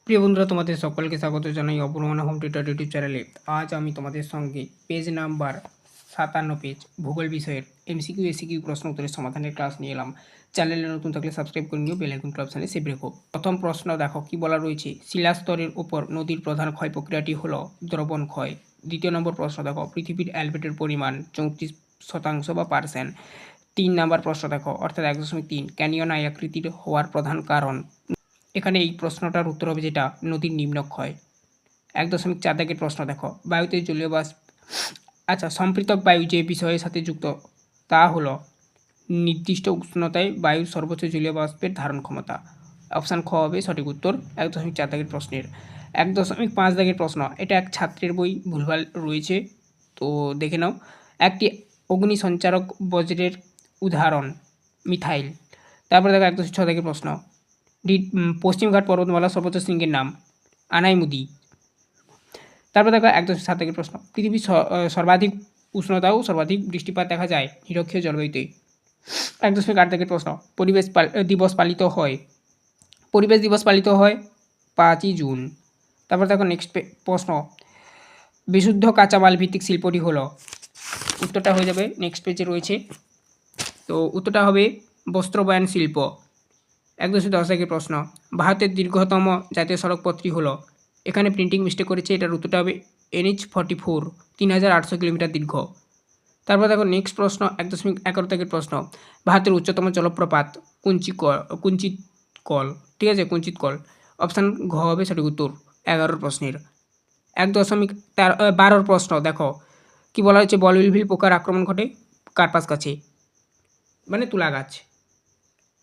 প্রিয় বন্ধুরা, তোমাদের সকলকে স্বাগত জানাই অপূর্ণ হোম টিউটর ইউটিউব চ্যানেলে। আজ আমি তোমাদের সঙ্গে পেজ নাম্বার 57 পেজ ভূগোল বিষয়ের এমসিকিউ এসিকিউ প্রশ্ন উত্তরের সমাধানের ক্লাস নিয়ে এলাম। চ্যানেলে নতুন থাকলে সাবস্ক্রাইব করে নিও, বেল আইকন অপশানে সেভ রেখো। প্রথম প্রশ্ন দেখো কি বলা রয়েছে। শিলাস্তরের ওপর নদীর প্রধান ক্ষয় প্রক্রিয়াটি হলো দ্রবণ ক্ষয়। দ্বিতীয় নম্বর প্রশ্ন দেখো, পৃথিবীর অ্যালবেটের পরিমাণ 34% বা %। 3 নাম্বার প্রশ্ন দেখো, অর্থাৎ 1.3 ক্যানিয়ন আই আকৃতির হওয়ার প্রধান কারণ। এখানে এই প্রশ্নটার উত্তর হবে যেটা নদীর নিম্নক্ষয়। 1.4 দাগের প্রশ্ন দেখো, বায়ুতে জলীয় বাষ্প সম্পৃক্তক বায়ু যে বিষয়ের সাথে যুক্ত তা হলো নির্দিষ্ট উষ্ণতায় বায়ুর সর্বোচ্চ জলীয় বাষ্পের ধারণ ক্ষমতা। অপশান খ হবে সঠিক উত্তর 1.4 দাগের প্রশ্নের। 1.5 দাগের প্রশ্ন, এটা এক ছাত্রের বই, ভুলভাল রয়েছে তো দেখে নাও। একটি অগ্নি সঞ্চারক বজ্রের উদাহরণ মিথাইল। তারপরে দেখো 1.6 দাগের প্রশ্ন, পশ্চিমঘাট পর্বতমালার সর্বোচ্চ শৃঙ্গের নাম আনাইমুদি। তারপর দেখো 1.7 দাগের প্রশ্ন, পৃথিবীর সর্বাধিক উষ্ণতা ও সর্বাধিক বৃষ্টিপাত দেখা যায় নিরক্ষীয় জলবায়ুতে। 1.8 দাগের প্রশ্ন, পরিবেশ দিবস পালিত হয় 5ই জুন। তারপর দেখো নেক্সট প্রশ্ন, বিশুদ্ধ কাঁচামাল ভিত্তিক শিল্পটি হলো, উত্তরটা হয়ে যাবে নেক্সট পেজে রয়েছে, তো উত্তরটা হবে বস্ত্রবয়ন শিল্প। 1.10 দাগের প্রশ্ন, ভারতের দীর্ঘতম জাতীয় সড়ক পথটি হলো, এখানে প্রিন্টিং মিস্টেক করেছে, এটার উত্তরটা হবে NH44, 3800 কিলোমিটার দীর্ঘ। তারপর দেখো নেক্সট প্রশ্ন 1.11 দাগের প্রশ্ন, ভারতের উচ্চতম জলপ্রপাত কুঞ্চিত কল, ঠিক আছে, কুঞ্চিত কল। অপশান ঘ হবে সঠিক উত্তর 11 প্রশ্নের। 1.12 প্রশ্ন দেখো কি বলা হয়েছে, বলবিল পোকার আক্রমণ ঘটে কার্পাস গাছে, মানে তুলা গাছ।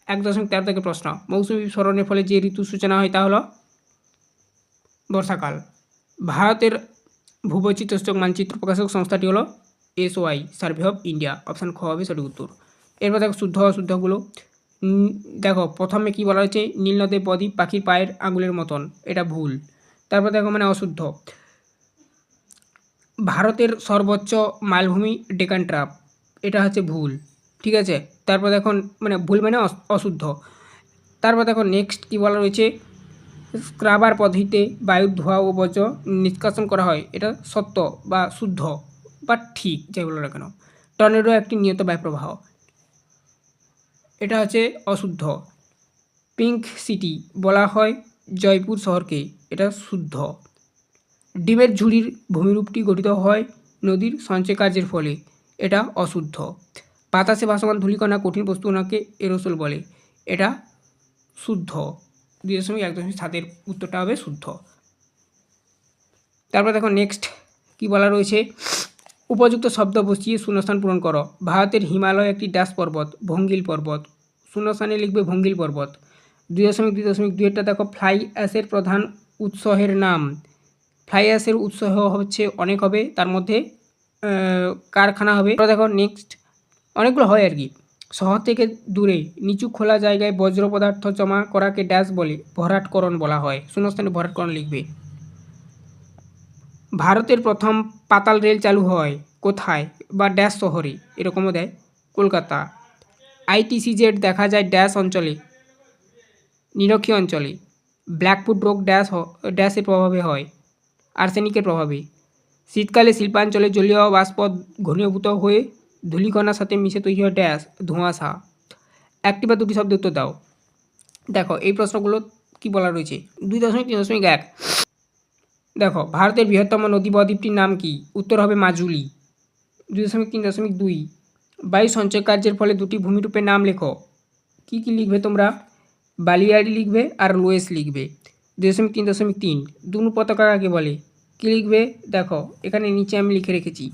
1.13 দাগের প্রশ্ন, মৌসুমী বিস্ফোরণের ফলে যে ঋতু সূচনা হয় তা হলো বর্ষাকাল। ভারতের ভূবৈচিত্র্যসূচক মানচিত্র প্রকাশক সংস্থাটি হলো SOI, survey of India. Option খ হবে সঠিক উত্তর। এরপর দেখো শুদ্ধ অশুদ্ধগুলো। দেখো প্রথমে কি বলা হয়েছে, নীলনদের বদ্বীপ পাখির পায়ের আঙুলের মতন, এটা ভুল। তারপর দেখো মানে অশুদ্ধ, ভারতের সর্বোচ্চ মালভূমি ডেকান ট্রাপ, এটা হচ্ছে ভুল, ঠিক আছে। তারপর দেখো মানে ভুল মানে অশুদ্ধ। তারপর দেখো নেক্সট কি বলা রয়েছে, স্ক্রাবার পদ্ধতিতে বায়ুর ধোঁয়া ও বর্জ্য নিষ্কাশন করা হয়, এটা সত্য বা শুদ্ধ বা ঠিক যাই বলো না কেন। টর্নেডো একটি নিয়ত বায়ুপ্রবাহ, এটা হচ্ছে অশুদ্ধ। পিঙ্ক সিটি বলা হয় জয়পুর শহরকে, এটা শুদ্ধ। ডিমের ঝুড়ির ভূমিরূপটি গঠিত হয় নদীর সঞ্চয় কার্যের ফলে, এটা অশুদ্ধ। বাতাসে ভাসমান ধূলিকণা কঠিন বস্তুকণাকে এরোসোল বলে, এটা শুদ্ধ। 2.1.7 উত্তরটা হবে শুদ্ধ। তারপর দেখো নেক্সট কি বলা রয়েছে, উপযুক্ত শব্দ বসিয়ে শূন্যস্থান পূরণ করো। ভারতের হিমালয় একটি ড্যাশ পর্বত, ভঙ্গিল পর্বত। শূন্যস্থানে লিখবে ভঙ্গিল পর্বত। 2.2.2 দেখো, ফ্লাই অ্যাশের প্রধান উৎসের নাম। ফ্লাই অ্যাশের উৎস হচ্ছে অনেক হবে, তার মধ্যে কারখানা হবে। দেখো নেক্সট অনেকগুলো হয় আর কি। শহর থেকে দূরে নিচু খোলা জায়গায় বজ্র পদার্থ জমা করাকে ড্যাশ বলে, ভরাটকরণ বলা হয়। শূন্যস্থানে ভরাটকরণ লিখবে। ভারতের প্রথম পাতাল রেল চালু হয় কোথায় বা ড্যাশ শহরে, এরকমও দেয়, কলকাতা। ITCZ দেখা যায় ড্যাশ অঞ্চলে, নিরক্ষীয় অঞ্চলে। ব্ল্যাকফুট রোগ ড্যাশের প্রভাবে হয়, আর্সেনিকের প্রভাবে। শীতকালে শিল্পাঞ্চলে জলীয় বাষ্প ঘনীভূত হয়ে ধূলিকণার সাথে মিশে তৈরি হয় ড্যাশ, ধোঁয়াশা। একটি বা দুটি শব্দ উত্তর দাও। দেখো এই প্রশ্নগুলো কি বলা রয়েছে। 2.3.1 দেখো, ভারতের বৃহত্তম নদী বদ্বীপটির নাম কি, উত্তর হবে মাজুলি। 2.3.2 বায়ু সঞ্চয় কার্যের ফলে দুটি ভূমিরূপের নাম লেখো। কি কি লিখবে তোমরা, বালিয়াড়ি লিখবে আর লোয়েস লিখবে। 2.3.3 দুনু পতাকা কাকে বলে, কী লিখবে, দেখো এখানে নিচে আমি লিখে রেখেছি,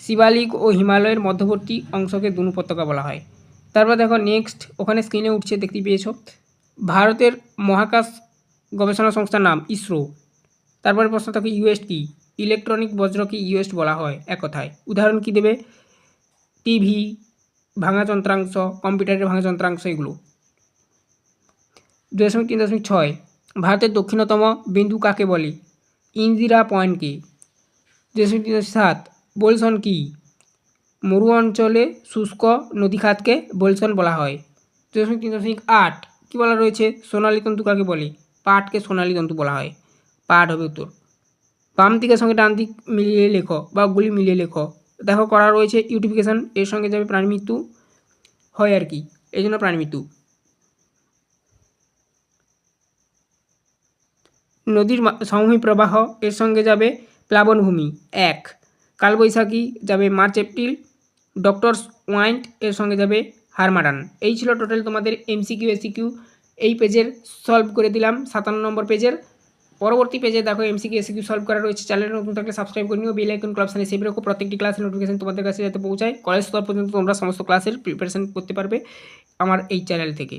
শিবালিক ও হিমালয়ের মধ্যবর্তী অংশকে দুনু পতাকা বলা হয়। তারপর দেখো নেক্সট, ওখানে স্ক্রিনে উঠছে দেখতে পেয়েছো, ভারতের মহাকাশ গবেষণা সংস্থার নাম ইসরো। তারপরে প্রশ্ন থাকে ইউএস্ট কি, ইলেকট্রনিক বজ্রকে ইউএস্ট বলা হয় এক কথায়। উদাহরণ কি দেবে, টিভি, ভাঙা যন্ত্রাংশ, কম্পিউটারের ভাঙা যন্ত্রাংশ, এগুলো। 2.3.6 ভারতের দক্ষিণতম বিন্দু কাকে বলে, ইন্দিরা পয়েন্টকে। 2.3.7 বলসন কি, মরু অঞ্চলে শুষ্ক নদীখাতকে বলসন বলা হয়। 2.3.8 কী বলা রয়েছে, সোনালী তন্তু কাকে বলে, পাটকে সোনালী তন্তু বলা হয়। পাট হবে উত্তর। বাম দিকের সঙ্গে ডান দিক মিলিয়ে লেখো বা গুলি মিলিয়ে লেখো। দেখো করা রয়েছে ইউটিফিকেশান, এর সঙ্গে যাবে প্রাণী মৃত্যু হয় আর কি, এই জন্য প্রাণী মৃত্যু। নদীর সমভূমি প্রবাহ, এর সঙ্গে যাবে প্লাবনভূমি 1। কালবৈশাখী যাবে মার্চ এপ্রিল। ডক্টরস ওয়াইন্ট, এর সঙ্গে যাবে হারমাডান। এই ছিল টোটাল তোমাদের এমসিকিউ এসিকিউ। এই পেজের সলভ করে দিলাম 57 নম্বর পেজের। পরবর্তী পেজে দেখো এমসিকিউ এসিকিউ সলভ করা রয়েছে। চ্যানেলে নতুন থাকলে সাবস্ক্রাইব করে নিও, বেল আইকন ক্লাব সাথে সেভ রাখো, প্রত্যেকটি ক্লাসের নোটিফিকেশন তোমাদের কাছে যাতে পৌঁছায়। কলেজ স্তর পর্যন্ত তোমরা সমস্ত ক্লাসের প্রিপারেশন করতে পারবে আমার এই চ্যানেল থেকে।